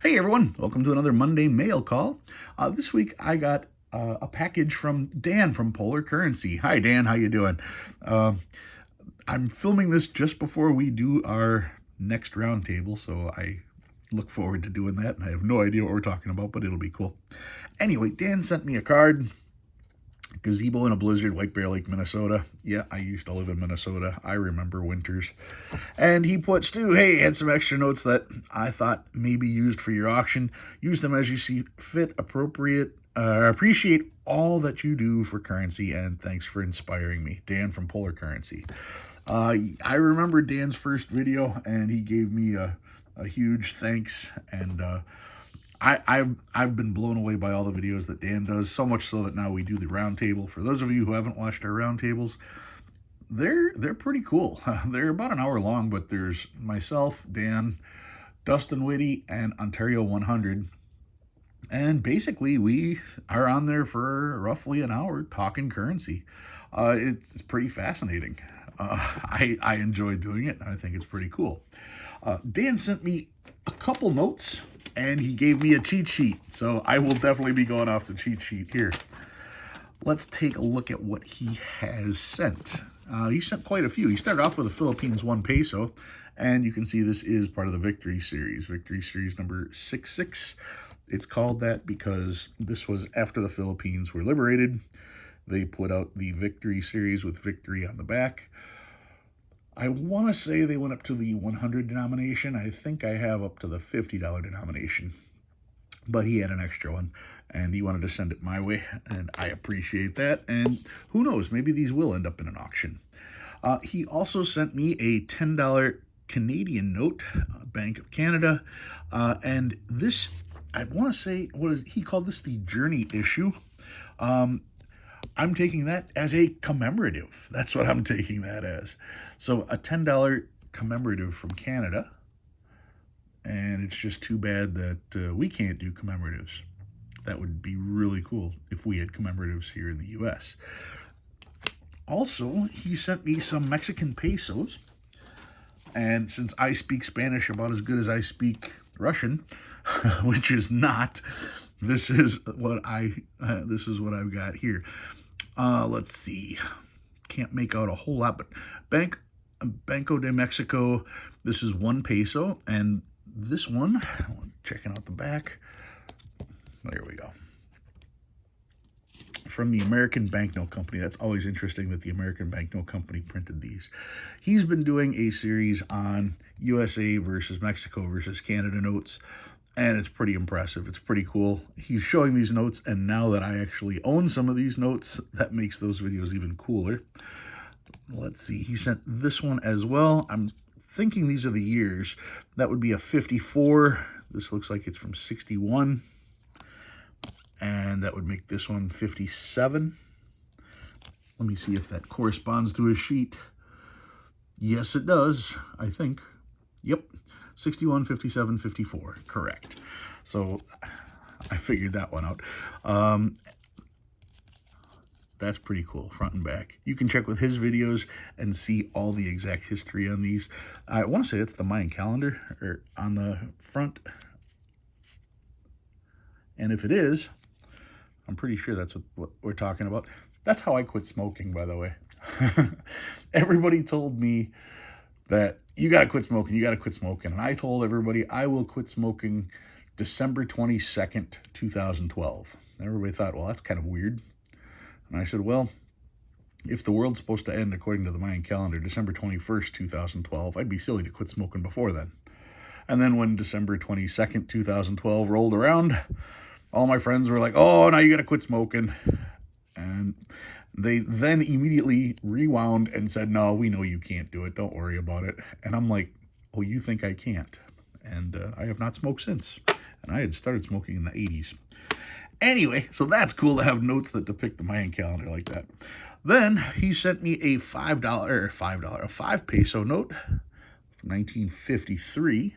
Hey everyone, welcome to another Monday mail call. This week I got a package from Dan from Polar Currency. Hi Dan, how you doing? Uh, I'm filming this just before we do our next roundtable, so I look forward to doing that. And I have no idea what we're talking about, but it'll be cool. Anyway, Dan sent me a card. Gazebo in a blizzard, White Bear Lake, Minnesota. Yeah, I used to live in Minnesota. I remember winters. And he put, Stu, hey, had some extra notes that I thought may be used for your auction. Use them as you see fit, appropriate. Appreciate all that you do for currency, and thanks for inspiring me. Dan from Polar Currency. I remember Dan's first video, and he gave me a huge thanks, and I've been blown away by all the videos that Dan does, so much so that now we do the roundtable. For those of you who haven't watched our roundtables, they're pretty cool. They're about an hour long, but there's myself, Dan, Dustin Whitty, and Ontario 100. And basically, we are on there for roughly an hour talking currency. It's pretty fascinating. I enjoy doing it. I think it's pretty cool. Dan sent me a couple notes, and he gave me a cheat sheet. So I will definitely be going off the cheat sheet here. Let's take a look at what he has sent. He sent quite a few. He started off with a Philippines 1 peso, and you can see this is part of the Victory Series number 66. It's called that because this was after the Philippines were liberated. They put out the Victory Series with victory on the back. I want to say they went up to the 100 denomination. I think I have up to the $50 denomination. But he had an extra one, and he wanted to send it my way, and I appreciate that. And who knows, maybe these will end up in an auction. He also sent me a $10 Canadian note, Bank of Canada, and this, I want to say, he called this the Journey issue. I'm taking that as a commemorative. That's what I'm taking that as. So a $10 commemorative from Canada. And it's just too bad that we can't do commemoratives. That would be really cool if we had commemoratives here in the U.S. Also, he sent me some Mexican pesos. And since I speak Spanish about as good as I speak Russian, which is not, this is what I've got here. Let's see. Can't make out a whole lot, but Banco de Mexico, this is 1 peso, and this one, checking out the back, there we go, from the American Banknote Company. That's always interesting that the American Banknote Company printed these. He's been doing a series on USA versus Mexico versus Canada notes, and it's pretty impressive. It's pretty cool. He's showing these notes, and now that I actually own some of these notes, that makes those videos even cooler. Let's see, he sent this one as well. I'm thinking these are the years. That would be a 54. This looks like it's from 61. And that would make this one 57. Let me see if that corresponds to his sheet. Yes, it does, I think. Yep, 61, 57, 54, correct. So I figured that one out. That's pretty cool, front and back. You can check with his videos and see all the exact history on these. I want to say it's the Mayan calendar or on the front. And if it is, I'm pretty sure that's what we're talking about. That's how I quit smoking, by the way. Everybody told me that you got to quit smoking, you got to quit smoking. And I told everybody I will quit smoking December 22nd, 2012. Everybody thought, well, that's kind of weird. And I said, well, if the world's supposed to end according to the Mayan calendar, December 21st, 2012, I'd be silly to quit smoking before then. And then when December 22nd, 2012 rolled around, all my friends were like, oh, now you got to quit smoking. And they then immediately rewound and said, no, we know you can't do it. Don't worry about it. And I'm like, oh, you think I can't? And I have not smoked since. And I had started smoking in the 80s. Anyway, so that's cool to have notes that depict the Mayan calendar like that. Then he sent me a $5 peso note from 1953.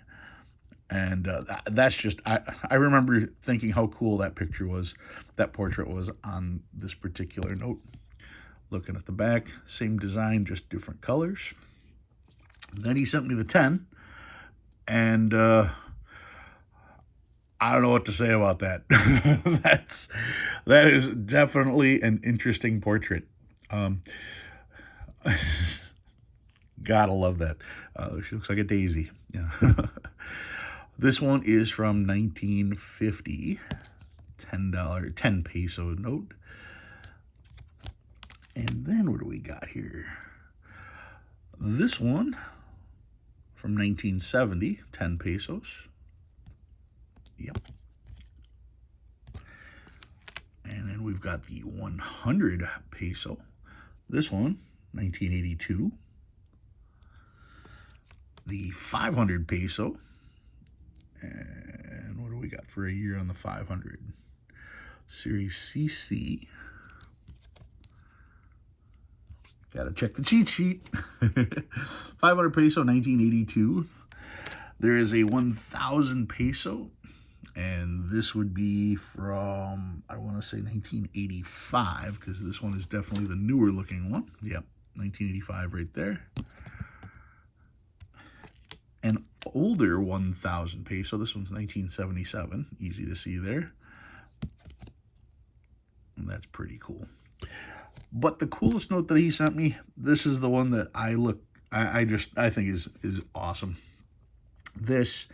And that's just, I remember thinking how cool that picture was, that portrait was on this particular note. Looking at the back, same design, just different colors. Then he sent me the 10. And I don't know what to say about that. That is definitely an interesting portrait. Um, Gotta love that. She looks like a daisy. Yeah. This one is from 1950, $10, 10 peso note. And then what do we got here? This one from 1970, 10 pesos. Yep. And then we've got the 100 peso. This one, 1982. The 500 peso. And what do we got for a year on the 500? Series CC. Gotta check the cheat sheet. 500 peso, 1982. There is a 1,000 peso, and this would be from, I want to say 1985, because this one is definitely the newer looking one. Yep, 1985 right there. An older 1,000 peso. This one's 1977. Easy to see there. And that's pretty cool. But the coolest note that he sent me, this is the one that I think is awesome. This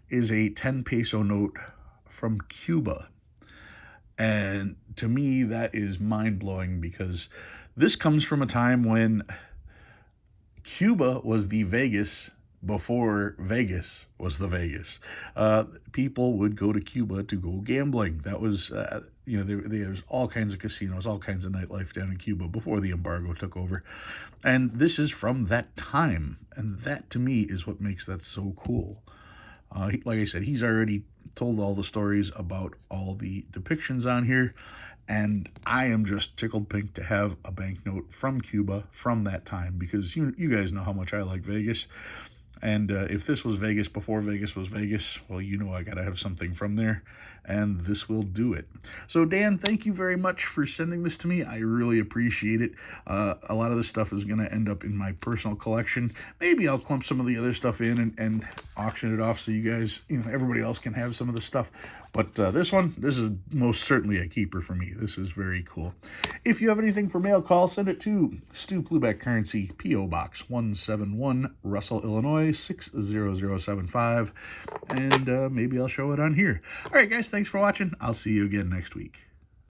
is a 10 peso note from Cuba. And to me, that is mind-blowing, because this comes from a time when Cuba was the Vegas before Vegas was the Vegas. People would go to Cuba to go gambling. That was, there was all kinds of casinos, all kinds of nightlife down in Cuba before the embargo took over. And this is from that time. And that, to me, is what makes that so cool. Like I said, he's already told all the stories about all the depictions on here. And I am just tickled pink to have a banknote from Cuba from that time, because you guys know how much I like Vegas. And if this was Vegas before Vegas was Vegas, well, I got to have something from there, and this will do it. So, Dan, thank you very much for sending this to me. I really appreciate it. A lot of this stuff is going to end up in my personal collection. Maybe I'll clump some of the other stuff in and auction it off so you guys, everybody else can have some of the stuff. But this is most certainly a keeper for me. This is very cool. If you have anything for mail call, send it to Stu Pluback Currency, P.O. Box 171, Russell, Illinois, 60075. And maybe I'll show it on here. All right, guys, thanks for watching. I'll see you again next week.